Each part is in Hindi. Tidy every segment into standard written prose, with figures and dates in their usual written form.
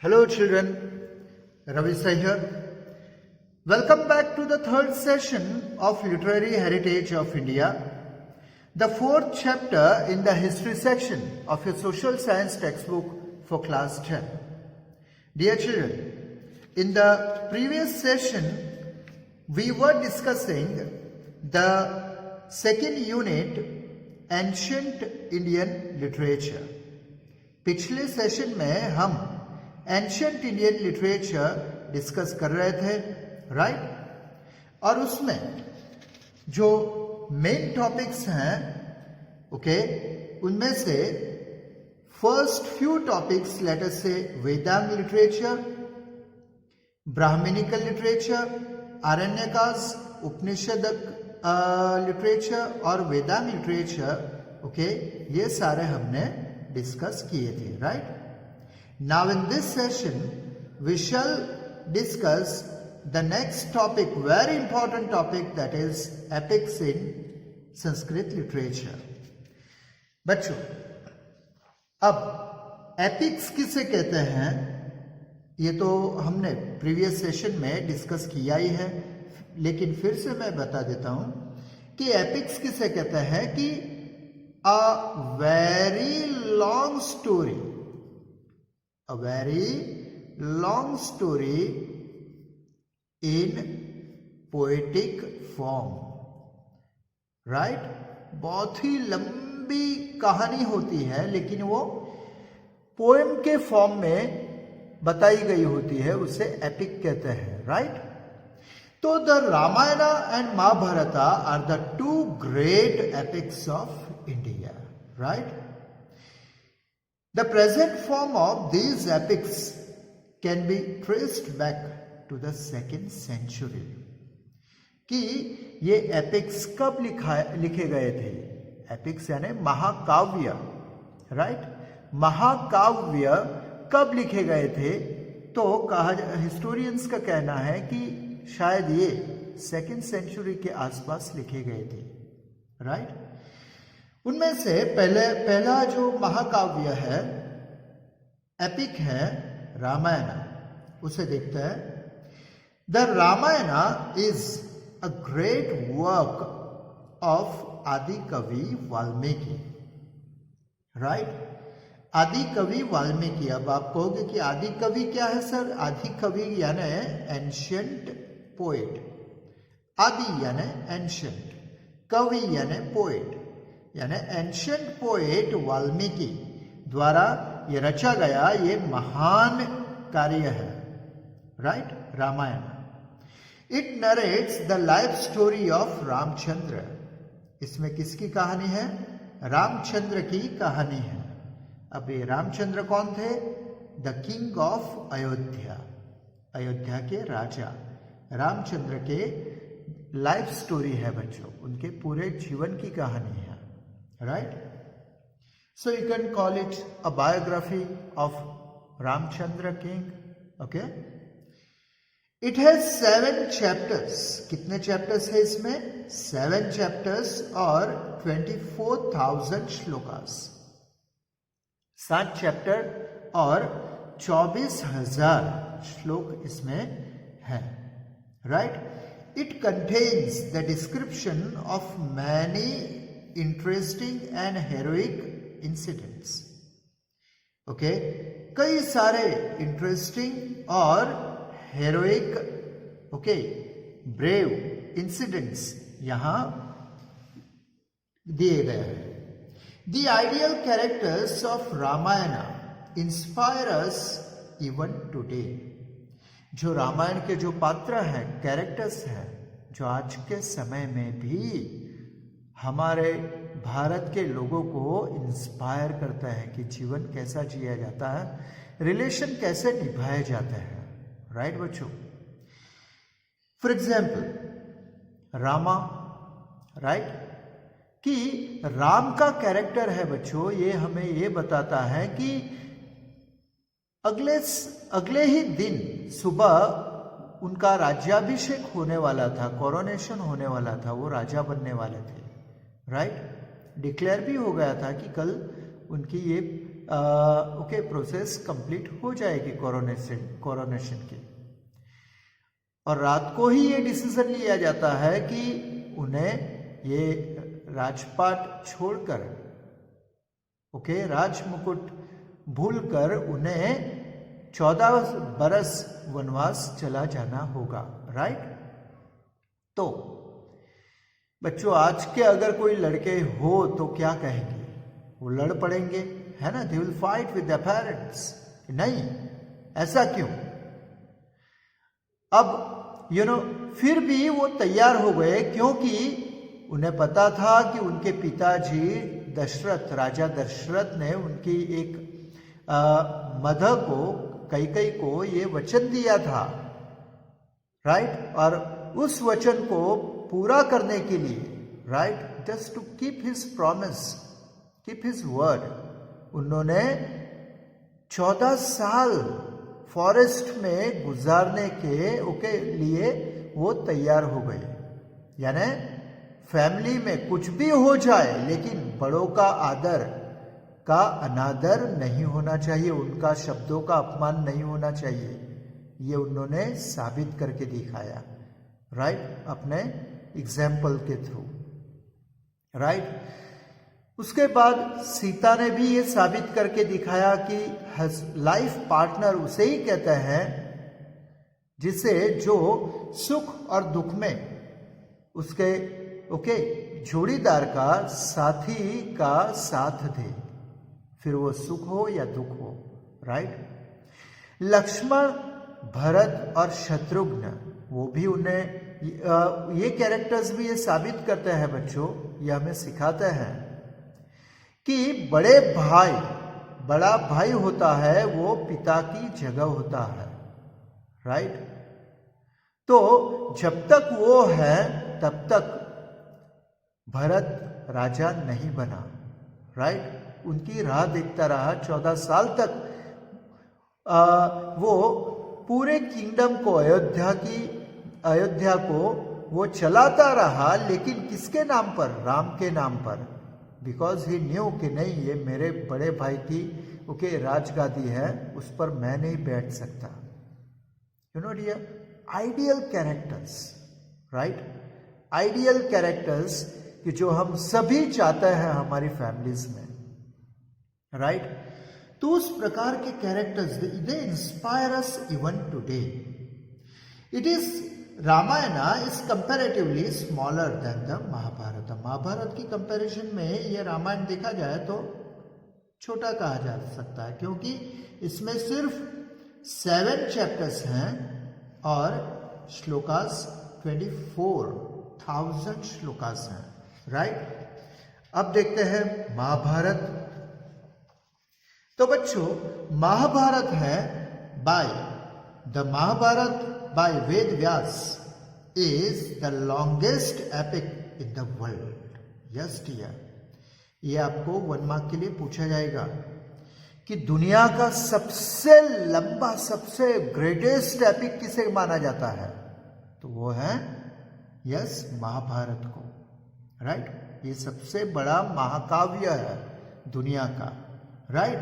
Hello children, Ravi Sai here. Welcome back to the third session of Literary Heritage of India, the fourth chapter in the history section of your social science textbook for class 10. Dear children, in the previous session, we were discussing the second unit, Ancient Indian Literature. पिछले सेशन में हम एंशियंट इंडियन लिटरेचर डिस्कस कर रहे थे, राइट? और उसमें जो मेन टॉपिक्स हैं, ओके, उनमें से first few topics let us से Vedang literature, Brahminical literature, आरण्यकास, उपनिषदक literature और वेदांग लिटरेचर, ओके, ये सारे हमने डिस्कस किए थे, right? Now in this session we shall discuss the next topic, very important topic, that is epics in Sanskrit literature. बच्चों, अब एपिक्स किसे कहते हैं ये तो हमने प्रीवियस सेशन में डिस्कस किया ही है, लेकिन फिर से मैं बता देता हूं कि एपिक्स किसे कहते हैं कि a very long story in poetic form, right? बहुत ही लंबी कहानी होती है लेकिन वो पोएम के फॉर्म में बताई गई होती है, उसे एपिक कहते हैं, राइट? तो the Ramayana and Mahabharata are the two great epics of India, right? The present form of these epics can be traced back to the 2nd century. कि ये एपिक्स कब लिखे गए थे? एपिक्स यानी महाकाव्य, राइट? महाकाव्य कब लिखे गए थे? तो हिस्टोरियंस का कहना है कि शायद ये 2nd सेंचुरी के आसपास लिखे गए थे, राइट? उनमें से पहला जो महाकाव्य है, एपिक है, रामायण, उसे देखते हैं. The Ramayan is a great work of Adi Kavi Valmiki, right? आदि कवि वाल्मीकि. अब आप कहोगे कि आदि कवि क्या है सर? आदि कवि यानी एंशियंट पोएट. आदि यानी एंशियंट, कवि यानी पोएट, यानी एंशियंट पोएट वाल्मीकि द्वारा ये रचा गया ये महान कार्य है, right? Ramayan. It narrates the life story of Ramchandra. इसमें किसकी कहानी है? रामचंद्र की कहानी है. अब ये रामचंद्र कौन थे? The king of Ayodhya, Ayodhya के राजा. रामचंद्र के लाइफ स्टोरी है बच्चों, उनके पूरे जीवन की कहानी है, right? So you can call it a biography of Ramchandra king, okay? It has 7 chapters. कितने chapters है इसमें? 7 chapters और 24,000 श्लोकास. 7 चैप्टर और 24,000 श्लोक इसमें है, right? It contains the description of many interesting and heroic incidents. Okay, कई सारे इंटरेस्टिंग और हेरोइक, ओके, ब्रेव इंसिडेंट्स यहां दिए गए हैं. The ideal characters of Ramayan inspire us even today. जो रामायण के जो पात्र हैं, कैरेक्टर्स हैं, जो आज के समय में भी हमारे भारत के लोगों को इंस्पायर करता है कि जीवन कैसा जिया जाता है, रिलेशन कैसे निभाए जाते हैं, राइट बच्चों? For example Rama, right? कि राम का कैरेक्टर है बच्चों, ये हमें ये बताता है कि अगले ही दिन सुबह उनका राज्याभिषेक होने वाला था, कोरोनेशन होने वाला था, वो राजा बनने वाले थे, राइट? डिक्लेयर भी हो गया था कि कल उनकी ये ओके प्रोसेस कंप्लीट हो जाएगी कोरोनेशन की। और रात को ही ये डिसीजन लिया जाता है कि उन्हें ये राजपाट छोड़कर ओके राज मुकुट भूलकर उन्हें 14 बरस वनवास चला जाना होगा, राइट। तो बच्चों आज के अगर कोई लड़के हो तो क्या कहेंगे, वो लड़ पड़ेंगे, है ना, they will fight with their parents. नहीं, ऐसा क्यों? अब फिर भी वो तैयार हो गए क्योंकि उन्हें पता था कि उनके पिताजी दशरथ, राजा दशरथ ने उनकी एक मदह को, कैकेयी को ये वचन दिया था, राइट। और उस वचन को पूरा करने के लिए, right, just to keep his promise, keep his word, उन्होंने 14 साल फॉरेस्ट में गुजारने के लिए वो तैयार हो गए। यानी फैमिली में कुछ भी हो जाए लेकिन बड़ों का आदर का अनादर नहीं होना चाहिए, उनका शब्दों का अपमान नहीं होना चाहिए। ये उन्होंने साबित करके दिखाया, राइट, अपने एग्जाम्पल के थ्रू, राइट। उसके बाद सीता ने भी ये साबित करके दिखाया कि लाइफ पार्टनर उसे ही कहते हैं जिसे जो सुख और दुख में उसके जोड़ीदार का साथी का साथ दे, फिर वो सुख हो या दुख हो, राइट। लक्ष्मण, भरत और शत्रुघ्न, वो भी उन्हें ये कैरेक्टर्स भी ये साबित करते हैं बच्चों, ये हमें सिखाते हैं कि बड़ा भाई होता है वो पिता की जगह होता है, राइट। तो जब तक वो है तब तक भरत राजा नहीं बना, राइट। उनकी राह देखता रहा 14 साल तक। वो पूरे किंगडम को, अयोध्या को वो चलाता रहा, लेकिन किसके नाम पर? राम के नाम पर। बिकॉज ही न्यू कि नहीं, ये मेरे बड़े भाई की राजगादी है, उस पर मैं नहीं बैठ सकता। Dear, ideal characters, right, ideal characters कि जो हम सभी चाहते हैं हमारी फैमिलीज में, राइट। तो उस प्रकार के characters they inspire us even today. It is Ramayana is comparatively smaller than the Mahabharat. Mahabharat की कंपैरिजन में ये रामायण देखा जाए तो छोटा कहा जा सकता है, क्योंकि इसमें सिर्फ 7 चैप्टर्स हैं और श्लोकास 24,000 श्लोकास हैं, राइट। अब देखते हैं महाभारत। तो बच्चों महाभारत है Mahabharat by Ved Vyas is the longest epic in the world. Yes dear. ये आपको 1 मार्क के लिए पूछा जाएगा कि दुनिया का सबसे लंबा, सबसे ग्रेटेस्ट एपिक किसे माना जाता है, तो वो है महाभारत को, राइट। ये सबसे बड़ा महाकाव्य है दुनिया का, राइट।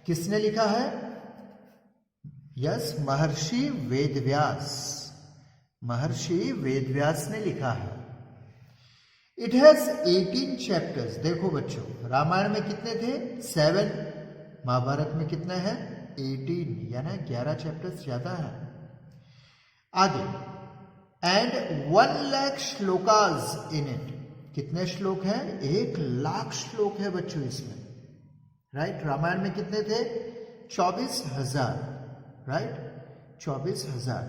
किसने लिखा है? महर्षि वेदव्यास। महर्षि वेदव्यास ने लिखा है। It has 18 chapters. देखो बच्चों, रामायण में कितने थे? 7। महाभारत में कितने हैं? 18, यानी 11 चैप्टर्स ज्यादा है। आगे, and 1 lakh shlokas in it. कितने श्लोक हैं? 1 लाख श्लोक है बच्चों इसमें, राइट। रामायण में कितने थे? 24,000, राइट, 24,000।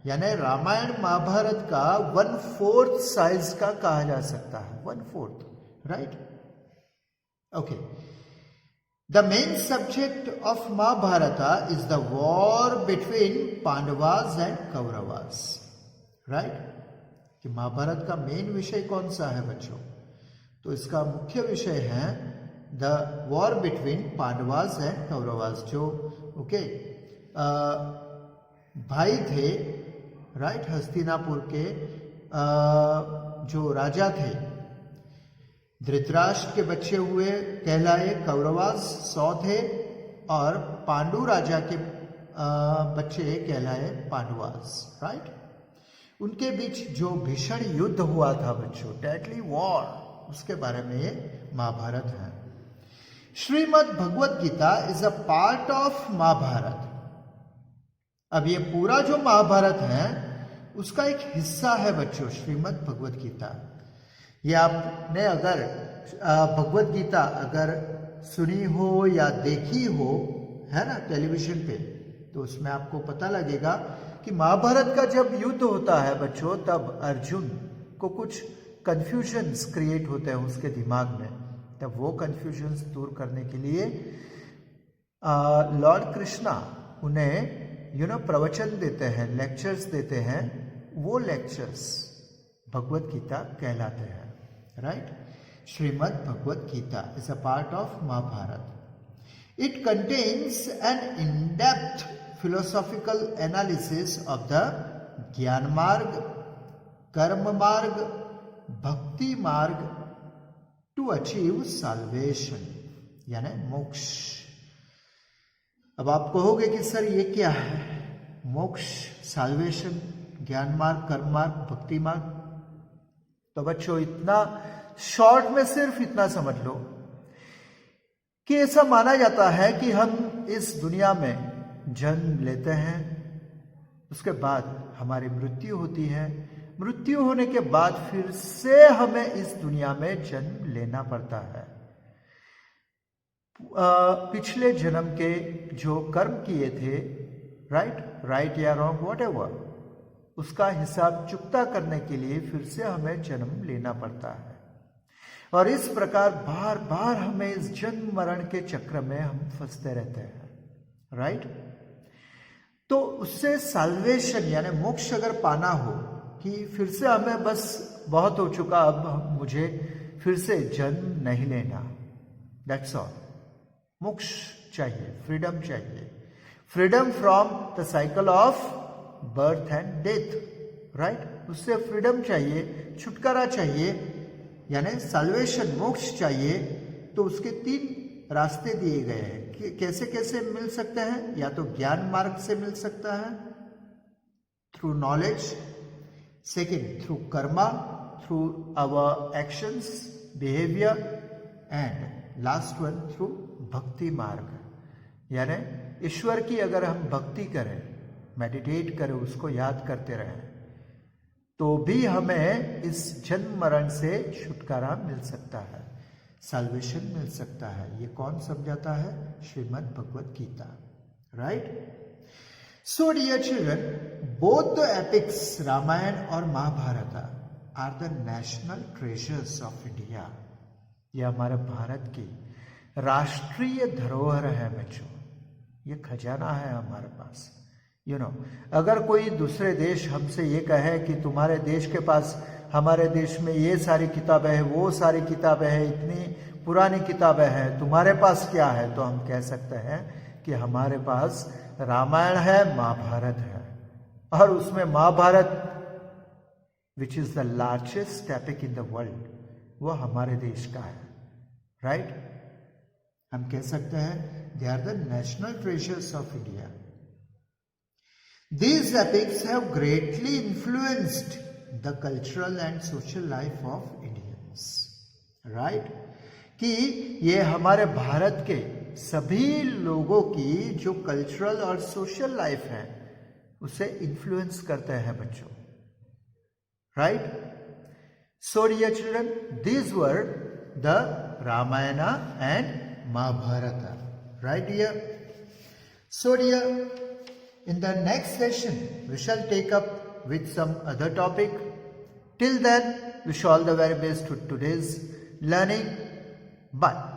यानी रामायण महाभारत का 1/4 साइज का कहा जा सकता है, 1/4, right. Okay, the main subject of Mahabharat is the war between Pandavas and Kauravas, right. कि महाभारत का मेन विषय कौन सा है बच्चों? तो इसका मुख्य विषय है the war between Pandavas and Kauravas. जो भाई थे, राइट, हस्तिनापुर के जो राजा थे, धृतराष्ट्र के बच्चे हुए कहलाए कौरवास 100 थे, और पांडु राजा के बच्चे कहलाए पांडवास, राइट। उनके बीच जो भीषण युद्ध हुआ था बच्चों, डेडली वॉर, उसके बारे में ये महाभारत है। Shrimad Bhagavad Gita is a part of Mahabharat. अब ये पूरा जो महाभारत है उसका एक हिस्सा है बच्चों, श्रीमद् भगवत गीता। ये आपने अगर भगवत गीता अगर सुनी हो या देखी हो, है ना, टेलीविजन पे, तो उसमें आपको पता लगेगा कि महाभारत का जब युद्ध होता है बच्चों, तब अर्जुन को कुछ कंफ्यूजन्स क्रिएट होते हैं उसके दिमाग में। तब वो कंफ्यूजन्स दूर करने के लिए लॉर्ड कृष्णा उन्हें प्रवचन देते हैं, लेक्चर्स देते हैं। वो लेक्चर्स भगवत गीता कहलाते हैं, right. Shrimad Bhagavad Gita is a part of Mahabharat. It contains an in depth philosophical analysis of the ज्ञान मार्ग, कर्म मार्ग, भक्ति मार्ग to achieve salvation, यानी मोक्ष। अब आप कहोगे कि सर ये क्या है, मोक्ष, साल्वेशन, ज्ञान मार्ग, कर्म मार्ग, भक्ति मार्ग। तो बच्चों इतना शॉर्ट में सिर्फ इतना समझ लो कि ऐसा माना जाता है कि हम इस दुनिया में जन्म लेते हैं, उसके बाद हमारी मृत्यु होती है, मृत्यु होने के बाद फिर से हमें इस दुनिया में जन्म लेना पड़ता है। पिछले जन्म के जो कर्म किए थे, राइट या रॉन्ग, व्हाटएवर, उसका हिसाब चुकता करने के लिए फिर से हमें जन्म लेना पड़ता है। और इस प्रकार बार बार हमें इस जन्म मरण के चक्र में हम फंसते रहते हैं, राइट। तो उससे साल्वेशन यानी मोक्ष अगर पाना हो कि फिर से हमें बस बहुत हो चुका, अब मुझे फिर से जन्म नहीं लेना, दैट्स ऑल। मोक्ष चाहिए, फ्रीडम चाहिए, freedom from the cycle of birth and death, right. उससे फ्रीडम चाहिए, छुटकारा चाहिए, यानी साल्वेशन, मोक्ष चाहिए। तो उसके 3 रास्ते दिए गए हैं कि कैसे कैसे मिल सकते हैं। या तो ज्ञान मार्ग से मिल सकता है, through knowledge, second through karma, through our actions, behaviour, and last one through bhakti marg, यानी ईश्वर की अगर हम भक्ति करें, मेडिटेट करें, उसको याद करते रहें, तो भी हमें इस जन्म मरण से छुटकारा मिल सकता है, साल्वेशन मिल सकता है। ये कौन समझाता है? Shrimad Bhagavad Gita, right. So dear children, both the epics Ramayan और Mahabharat are the national treasures of India. ये हमारे भारत की राष्ट्रीय धरोहर है बच्चों, ये खजाना है हमारे पास। अगर कोई दूसरे देश हमसे ये कहे कि तुम्हारे देश के पास, हमारे देश में ये सारी किताबें हैं, वो सारी किताबें हैं, इतनी पुरानी किताबें हैं, तुम्हारे पास क्या है? तो हम कह सकते हैं कि हमारे पास रामायण है, महाभारत है, और उसमें Mahabharat which is the largest epic in the world, वो हमारे देश का है, राइट। हम कह सकते हैं they are the national treasures of India. These epics have greatly influenced the cultural and social life of Indians, right? कि ये हमारे भारत के सभी लोगों की जो कल्चरल और सोशल लाइफ है उसे इन्फ्लुएंस करते हैं बच्चों, right. So dear children, these were the Ramayana and Mahabharata, right dear? So dear, in the next session, we shall take up with some other topic. Till then, wish all the very best to today's learning. Bye.